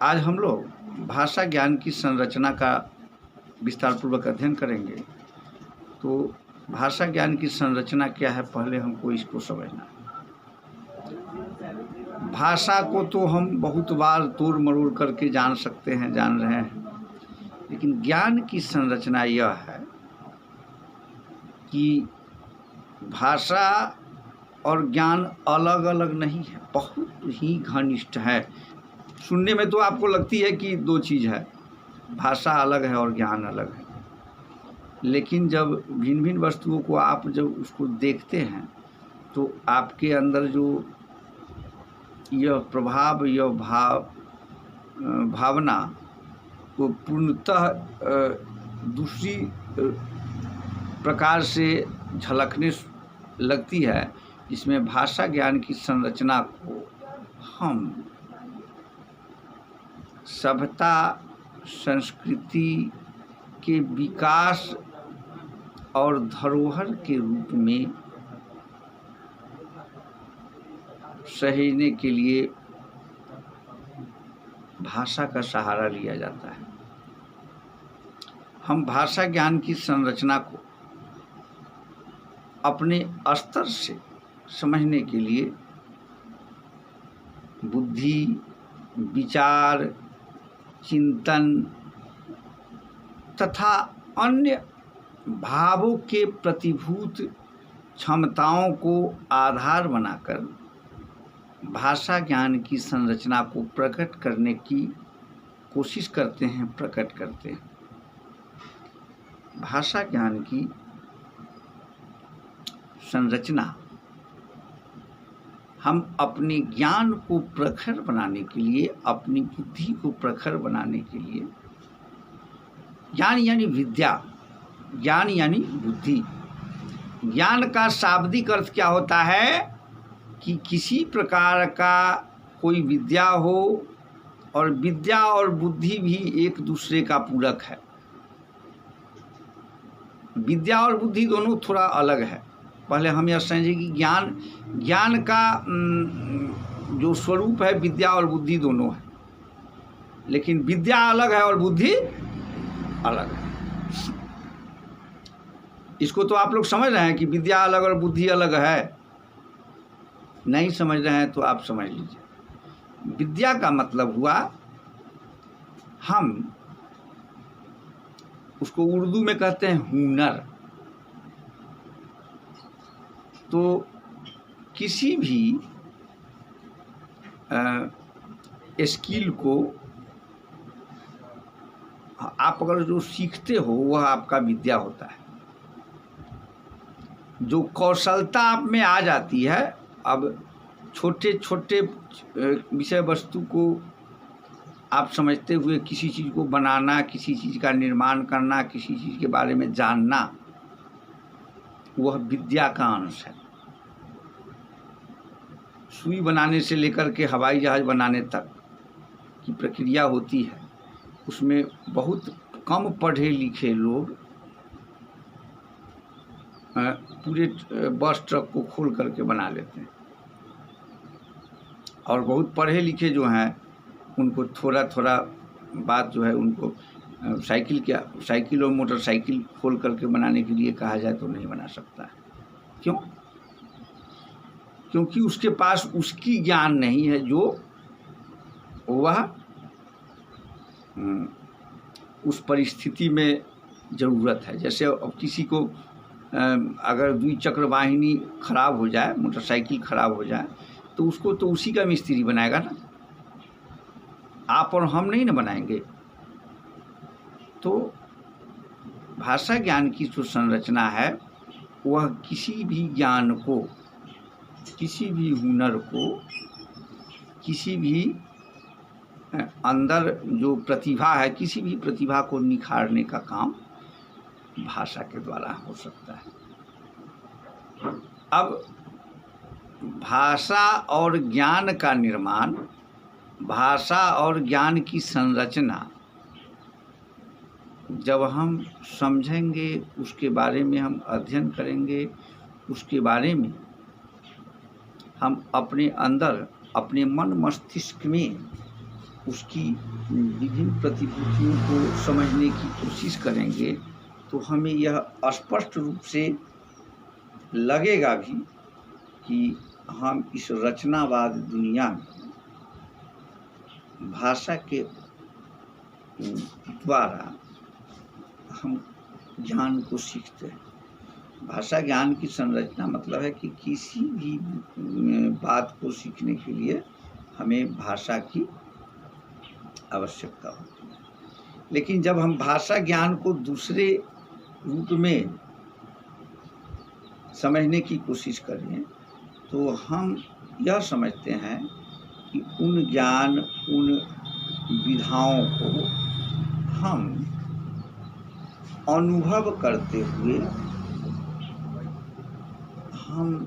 आज हम लोग भाषा ज्ञान की संरचना का विस्तार पूर्वक अध्ययन करेंगे। तो भाषा ज्ञान की संरचना क्या है, पहले हमको इसको समझना है। भाषा को तो हम बहुत बार तोड़ मरोड़ करके जान सकते हैं, जान रहे हैं, लेकिन ज्ञान की संरचना यह है कि भाषा और ज्ञान अलग अलग नहीं है, बहुत ही घनिष्ठ है। सुनने में तो आपको लगती है कि दो चीज़ है, भाषा अलग है और ज्ञान अलग है, लेकिन जब भिन्न भिन्न वस्तुओं को आप जब उसको देखते हैं तो आपके अंदर जो यह प्रभाव, यह भावना को पूर्णतः दूसरी प्रकार से झलकने लगती है, जिसमें भाषा ज्ञान की संरचना को हम सभ्यता संस्कृति के विकास और धरोहर के रूप में सहेजने के लिए भाषा का सहारा लिया जाता है। हम भाषा ज्ञान की संरचना को अपने स्तर से समझने के लिए बुद्धि, विचार, चिंतन तथा अन्य भावों के प्रतिभूत क्षमताओं को आधार बनाकर भाषा ज्ञान की संरचना को प्रकट करने की कोशिश करते हैं, प्रकट करते हैं। भाषा ज्ञान की संरचना हम अपने ज्ञान को प्रखर बनाने के लिए, अपनी बुद्धि को प्रखर बनाने के लिए, ज्ञान यानी विद्या, ज्ञान यानी बुद्धि। ज्ञान का शाब्दिक अर्थ क्या होता है कि किसी प्रकार का कोई विद्या हो, और विद्या और बुद्धि भी एक दूसरे का पूरक है। विद्या और बुद्धि दोनों थोड़ा अलग है। पहले हम यह समझें कि ज्ञान का जो स्वरूप है विद्या और बुद्धि दोनों है, लेकिन विद्या अलग है और बुद्धि अलग है। इसको तो आप लोग समझ रहे हैं कि विद्या अलग और बुद्धि अलग है। नहीं समझ रहे हैं तो आप समझ लीजिए। विद्या का मतलब हुआ, हम उसको उर्दू में कहते हैं हुनर। तो किसी भी स्किल को आप अगर जो सीखते हो वह आपका विद्या होता है। जो कौशलता आप में आ जाती है, अब छोटे छोटे विषय वस्तु को आप समझते हुए किसी चीज़ को बनाना, किसी चीज़ का निर्माण करना, किसी चीज़ के बारे में जानना, वह विद्या का अंश है। सुई बनाने से लेकर के हवाई जहाज़ बनाने तक की प्रक्रिया होती है, उसमें बहुत कम पढ़े लिखे लोग पूरे बस ट्रक को खोल करके बना लेते हैं, और बहुत पढ़े लिखे जो हैं उनको थोड़ा थोड़ा बात जो है उनको साइकिल और मोटरसाइकिल खोल करके बनाने के लिए कहा जाए तो नहीं बना सकता है। क्यों? क्योंकि उसके पास उसकी ज्ञान नहीं है जो वह उस परिस्थिति में ज़रूरत है। जैसे अब किसी को अगर द्विचक्र वाहिनी खराब हो जाए, मोटरसाइकिल खराब हो जाए, तो उसको तो उसी का मिस्त्री बनाएगा ना, आप और हम नहीं ना बनाएंगे। तो भाषा ज्ञान की जो संरचना है वह किसी भी ज्ञान को, किसी भी हुनर को, किसी भी अंदर जो प्रतिभा है, किसी भी प्रतिभा को निखारने का काम भाषा के द्वारा हो सकता है। अब भाषा और ज्ञान का निर्माण, भाषा और ज्ञान की संरचना जब हम समझेंगे, उसके बारे में हम अध्ययन करेंगे, उसके बारे में हम अपने अंदर, अपने मन मस्तिष्क में उसकी विभिन्न प्रतिभूतियों को समझने की कोशिश करेंगे तो हमें यह स्पष्ट रूप से लगेगा भी कि हम इस रचनावाद दुनिया में भाषा के द्वारा हम ज्ञान को सीखते हैं। भाषा ज्ञान की संरचना मतलब है कि किसी भी बात को सीखने के लिए हमें भाषा की आवश्यकता होती है। लेकिन जब हम भाषा ज्ञान को दूसरे रूप में समझने की कोशिश करें तो हम यह समझते हैं कि उन ज्ञान, उन विधाओं को हम अनुभव करते हुए, हम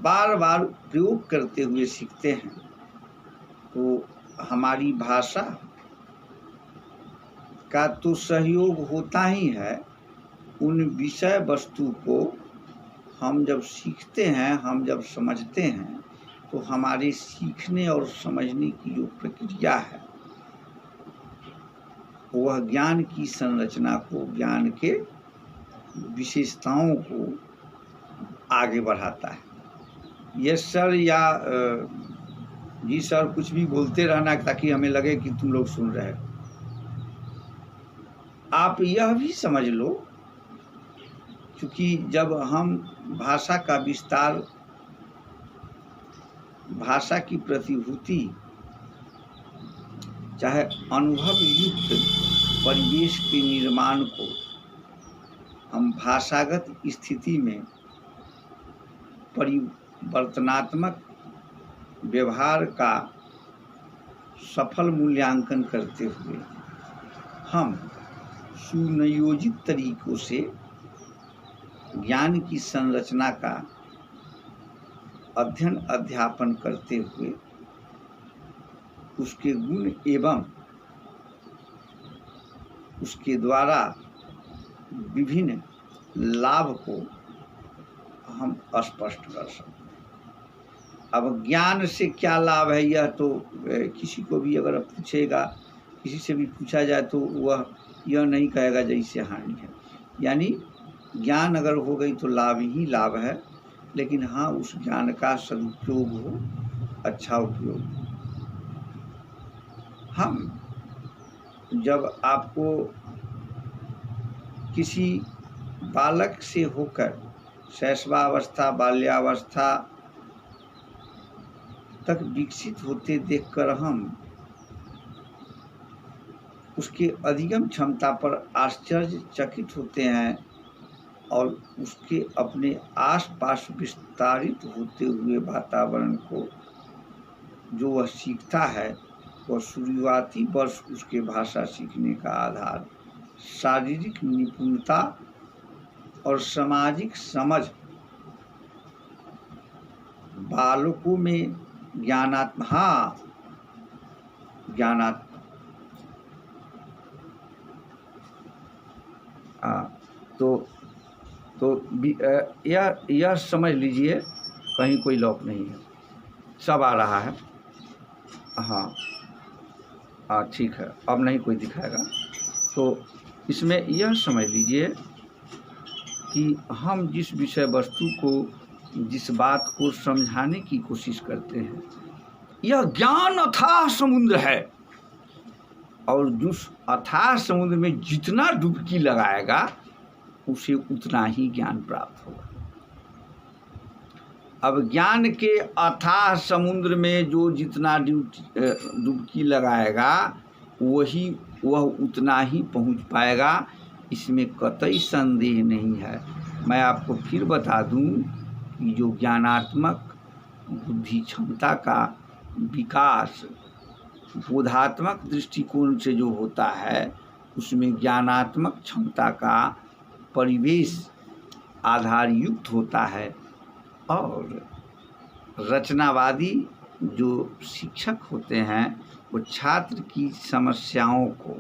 बार बार प्रयोग करते हुए सीखते हैं। तो हमारी भाषा का तो सहयोग होता ही है। उन विषय वस्तु को हम जब सीखते हैं, हम जब समझते हैं, तो हमारे सीखने और समझने की जो प्रक्रिया है वह ज्ञान की संरचना को, ज्ञान के विशेषताओं को आगे बढ़ाता है। यस सर या जी सर कुछ भी बोलते रहना ताकि हमें लगे कि तुम लोग सुन रहे हो। आप यह भी समझ लो, क्योंकि जब हम भाषा का विस्तार, भाषा की प्रतिभूति, चाहे अनुभव युक्त परिवेश के निर्माण को हम भाषागत स्थिति में परिवर्तनात्मक व्यवहार का सफल मूल्यांकन करते हुए हम सुनियोजित तरीकों से ज्ञान की संरचना का अध्ययन अध्यापन करते हुए उसके गुण एवं उसके द्वारा विभिन्न लाभ को हम स्पष्ट कर सकते हैं। अब ज्ञान से क्या लाभ है यह तो किसी को भी अगर पूछेगा, किसी से भी पूछा जाए तो वह यह नहीं कहेगा जैसे हानि है। यानी ज्ञान अगर हो गई तो लाभ ही लाभ है, लेकिन हाँ उस ज्ञान का सदुपयोग हो, अच्छा उपयोग हो। हम जब आपको किसी बालक से होकर शैशवावस्था, बाल्यावस्था तक विकसित होते देखकर हम उसके अधिगम क्षमता पर आश्चर्यचकित होते हैं और उसके अपने आसपास विस्तारित होते हुए वातावरण को जो वह सीखता है, वह शुरुआती वर्ष उसके भाषा सीखने का आधार शारीरिक निपुणता और सामाजिक समझ बालकों में तो यह समझ लीजिए कहीं कोई लॉक नहीं है, सब आ रहा है। हाँ ठीक है, अब नहीं कोई दिखाएगा। तो इसमें यह समझ लीजिए कि हम जिस विषय वस्तु को, जिस बात को समझाने की कोशिश करते हैं, यह ज्ञान अथाह समुद्र है और जिस अथाह समुद्र में जितना डुबकी लगाएगा उसे उतना ही ज्ञान प्राप्त होगा। अब ज्ञान के अथाह समुद्र में जो जितना डुबकी लगाएगा वह उतना ही पहुंच पाएगा, इसमें कतई संदेह नहीं है। मैं आपको फिर बता दूं कि जो ज्ञानात्मक बुद्धि क्षमता का विकास बोधात्मक दृष्टिकोण से जो होता है, उसमें ज्ञानात्मक क्षमता का परिवेश आधार युक्त होता है और रचनावादी जो शिक्षक होते हैं वो छात्र की समस्याओं को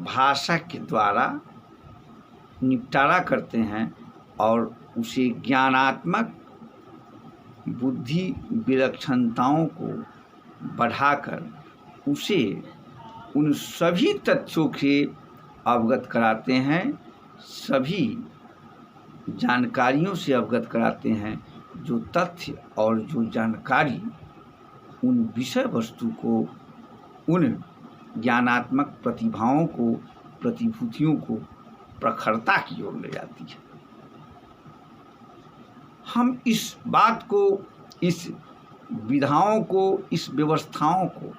भाषा के द्वारा निपटारा करते हैं और उसे ज्ञानात्मक बुद्धि विलक्षणताओं को बढ़ाकर उसे उन सभी तथ्यों से अवगत कराते हैं, सभी जानकारियों से अवगत कराते हैं, जो तथ्य और जो जानकारी उन विषय वस्तु को, उन ज्ञानात्मक प्रतिभाओं को, प्रतिभूतियों को प्रखरता की ओर ले जाती है। हम इस बात को, इस विधाओं को, इस व्यवस्थाओं को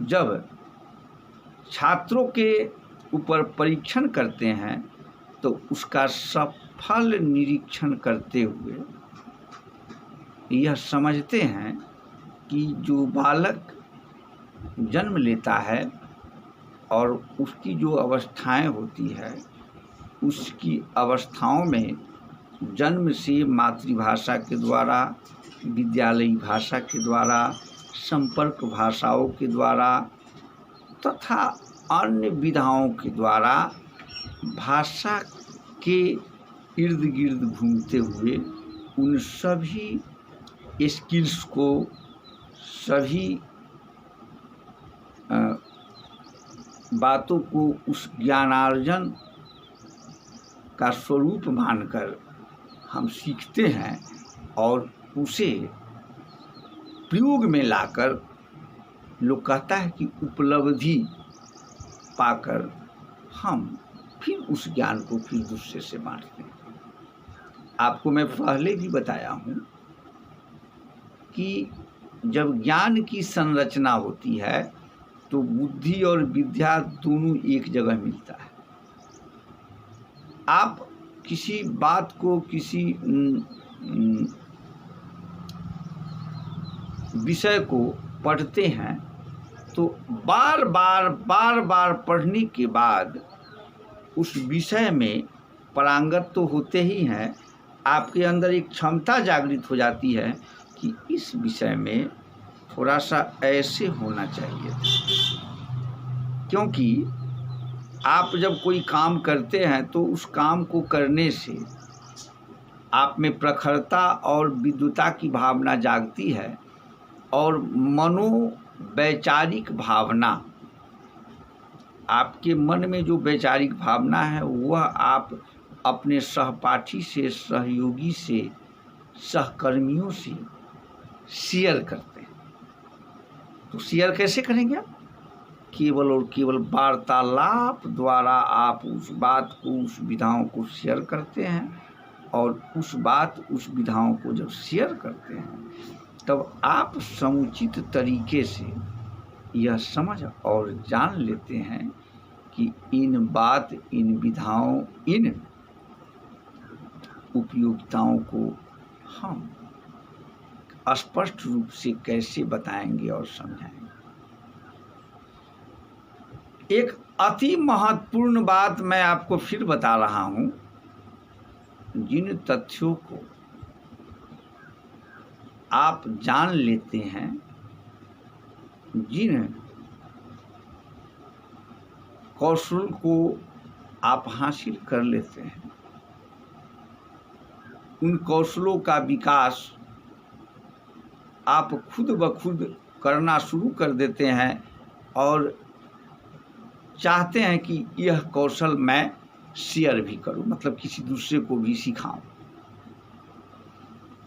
जब छात्रों के ऊपर परीक्षण करते हैं तो उसका सफल निरीक्षण करते हुए यह समझते हैं कि जो बालक जन्म लेता है और उसकी जो अवस्थाएं होती है, उसकी अवस्थाओं में जन्म से मातृभाषा के द्वारा, विद्यालयी भाषा के द्वारा, संपर्क भाषाओं के द्वारा तथा अन्य विधाओं के द्वारा भाषा के इर्द गिर्द घूमते हुए उन सभी स्किल्स को, सभी बातों को उस ज्ञानार्जन का स्वरूप मानकर हम सीखते हैं और उसे प्रयोग में लाकर, लोग कहता है कि उपलब्धि पाकर हम फिर उस ज्ञान को फिर दूसरे से बांटते हैं। आपको मैं पहले भी बताया हूँ कि जब ज्ञान की संरचना होती है तो बुद्धि और विद्या दोनों एक जगह मिलता है। आप किसी बात को, किसी विषय को पढ़ते हैं तो बार बार पढ़ने के बाद उस विषय में पारंगत तो होते ही हैं, आपके अंदर एक क्षमता जागृत हो जाती है कि इस विषय में थोड़ा सा ऐसे होना चाहिए। क्योंकि आप जब कोई काम करते हैं तो उस काम को करने से आप में प्रखरता और विद्वता की भावना जागती है और मनोवैचारिक भावना, आपके मन में जो वैचारिक भावना है वह आप अपने सहपाठी से, सहयोगी से, सहकर्मियों से शेयर करते हैं। तो शेयर कैसे करेंगे आप? केवल और केवल वार्तालाप द्वारा आप उस बात को, उस विधाओं को शेयर करते हैं और उस बात, उस विधाओं को जब शेयर करते हैं तब आप समुचित तरीके से यह समझ और जान लेते हैं कि इन बात, इन विधाओं, इन उपयोगिताओं को हम स्पष्ट रूप से कैसे बताएंगे और समझाएंगे। एक अति महत्वपूर्ण बात मैं आपको फिर बता रहा हूं, जिन तथ्यों को आप जान लेते हैं, जिन कौशल को आप हासिल कर लेते हैं, उन कौशलों का विकास आप खुद ब खुद करना शुरू कर देते हैं और चाहते हैं कि यह कौशल मैं शेयर भी करूं, मतलब किसी दूसरे को भी सिखाऊं।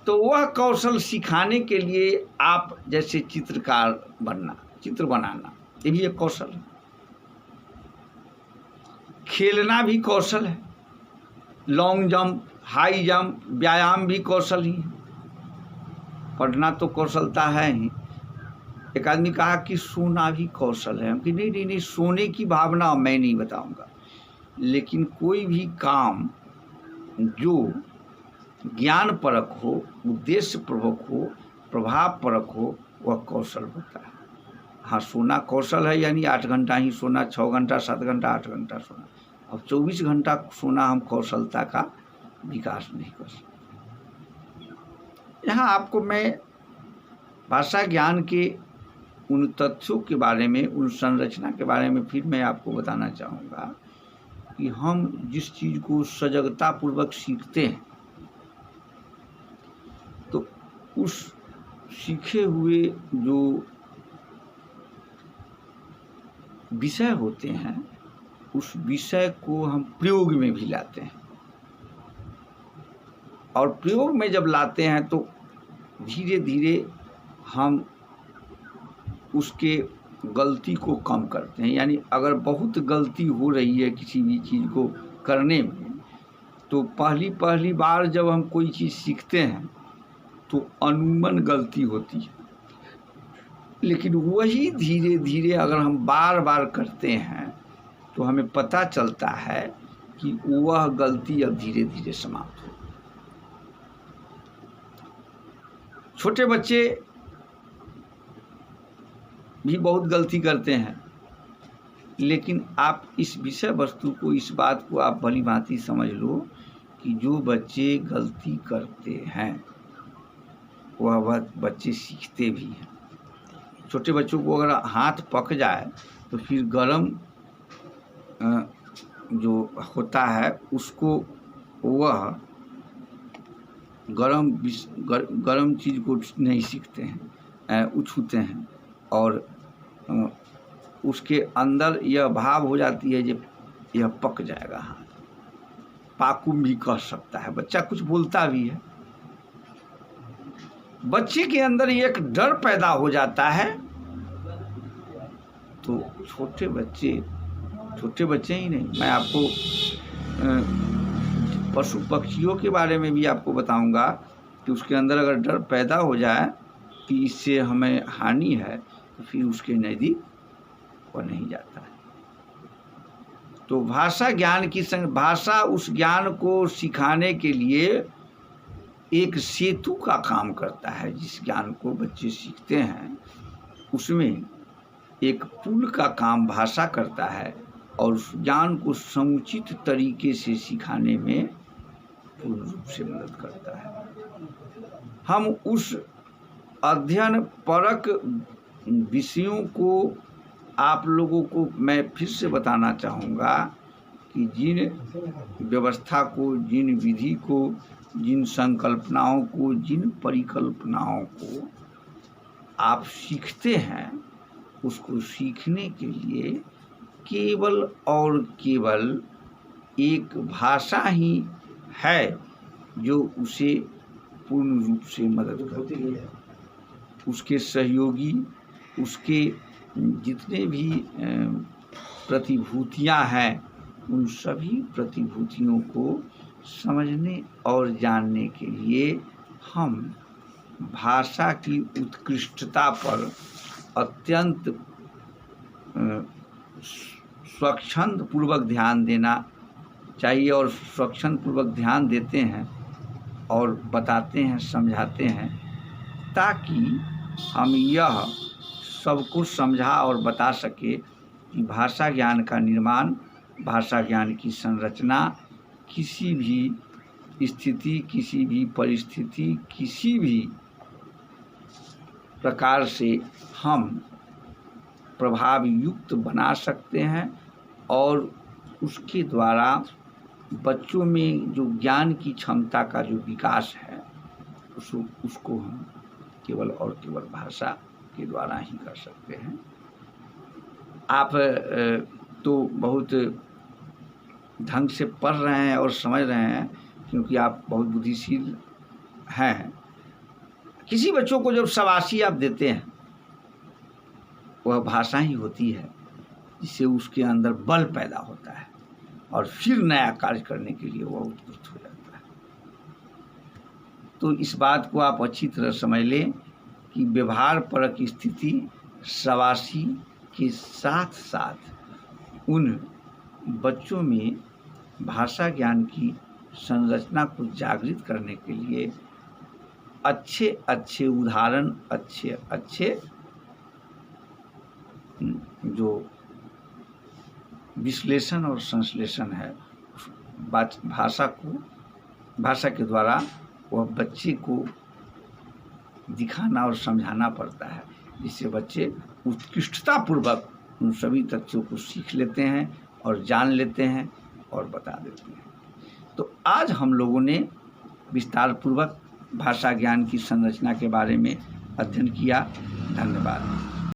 तो वह कौशल सिखाने के लिए आप जैसे चित्रकार बनना, चित्र बनाना, ये भी एक कौशल है। खेलना भी कौशल है। लॉन्ग जंप, हाई जंप, व्यायाम भी कौशल ही है। पढ़ना तो कौशलता है ही। एक आदमी कहा कि सोना भी कौशल है। हम कि नहीं, सोने की भावना मैं नहीं बताऊंगा, लेकिन कोई भी काम जो ज्ञान परक हो, उद्देश्य प्रभुक हो, प्रभाव परक हो, वह कौशल होता है। हाँ, सोना कौशल है, यानी 8 घंटा ही सोना, 6 घंटा, 7 घंटा, 8 घंटा सोना। अब 24 घंटा सोना हम कौशलता का विकास नहीं कर सकते। यहाँ आपको मैं भाषा ज्ञान के उन तथ्यों के बारे में, उन संरचना के बारे में फिर मैं आपको बताना चाहूँगा कि हम जिस चीज़ को सजगतापूर्वक सीखते हैं तो उस सीखे हुए जो विषय होते हैं उस विषय को हम प्रयोग में भी लाते हैं, और प्रयोग में जब लाते हैं तो धीरे धीरे हम उसके गलती को कम करते हैं। यानी अगर बहुत गलती हो रही है किसी भी चीज़ को करने में, तो पहली बार जब हम कोई चीज़ सीखते हैं तो अनुमन गलती होती है, लेकिन वही धीरे धीरे अगर हम बार बार करते हैं तो हमें पता चलता है कि वह गलती अब धीरे धीरे समाप्त हो। छोटे बच्चे भी बहुत गलती करते हैं, लेकिन आप इस विषय वस्तु को, इस बात को आप भली भांति समझ लो कि जो बच्चे गलती करते हैं वह बच्चे सीखते भी हैं। छोटे बच्चों को अगर हाथ पक जाए तो फिर गरम जो होता है उसको वह गरम चीज़ को नहीं सीखते हैं, उछूते हैं, और उसके अंदर यह भाव हो जाती है कि यह पक जाएगा। हाथ पाकुम भी कह सकता है, बच्चा कुछ बोलता भी है। बच्चे के अंदर एक डर पैदा हो जाता है, तो छोटे बच्चे ही नहीं, मैं आपको पशु पक्षियों के बारे में भी आपको बताऊंगा कि उसके अंदर अगर डर पैदा हो जाए कि इससे हमें हानि है, तो फिर उसके नज़दीक वह नहीं जाता है। तो भाषा ज्ञान की भाषा उस ज्ञान को सिखाने के लिए एक सेतु का काम करता है। जिस ज्ञान को बच्चे सीखते हैं उसमें एक पुल का काम भाषा करता है, और उस ज्ञान को समुचित तरीके से सिखाने में पूर्ण रूप से मदद करता है। हम उस अध्ययन परक विषयों को आप लोगों को मैं फिर से बताना चाहूँगा कि जिन व्यवस्था को, जिन विधि को, जिन संकल्पनाओं को, जिन परिकल्पनाओं को आप सीखते हैं, उसको सीखने के लिए केवल और केवल एक भाषा ही है जो उसे पूर्ण रूप से मदद करती है। उसके सहयोगी, उसके जितने भी प्रतिभूतियाँ हैं, उन सभी प्रतिभूतियों को समझने और जानने के लिए हम भाषा की उत्कृष्टता पर अत्यंत स्वच्छंद पूर्वक ध्यान देना चाहिए, और स्वच्छंद पूर्वक ध्यान देते हैं और बताते हैं, समझाते हैं, ताकि हम यह सब कुछ समझा और बता सके कि भाषा ज्ञान का निर्माण, भाषा ज्ञान की संरचना किसी भी स्थिति, किसी भी परिस्थिति, किसी भी प्रकार से हम प्रभाव युक्त बना सकते हैं, और उसके द्वारा बच्चों में जो ज्ञान की क्षमता का जो विकास है उसको हम केवल और केवल भाषा के द्वारा ही कर सकते हैं। आप तो बहुत ढंग से पढ़ रहे हैं और समझ रहे हैं, क्योंकि आप बहुत बुद्धिशील हैं। किसी बच्चों को जब शाबाशी आप देते हैं, वह भाषा ही होती है जिससे उसके अंदर बल पैदा होता है, और फिर नया कार्य करने के लिए वह उत्कृष्ट हो जाता है। तो इस बात को आप अच्छी तरह समझ लें कि व्यवहार परक स्थिति शाबाशी के साथ साथ उन बच्चों में भाषा ज्ञान की संरचना को जागृत करने के लिए अच्छे अच्छे उदाहरण, अच्छे अच्छे जो विश्लेषण और संश्लेषण है, भाषा के द्वारा वह बच्चे को दिखाना और समझाना पड़ता है, जिससे बच्चे उत्कृष्टतापूर्वक उन सभी तथ्यों को सीख लेते हैं और जान लेते हैं और बता देते हैं। तो आज हम लोगों ने विस्तार पूर्वक भाषा ज्ञान की संरचना के बारे में अध्ययन किया। धन्यवाद।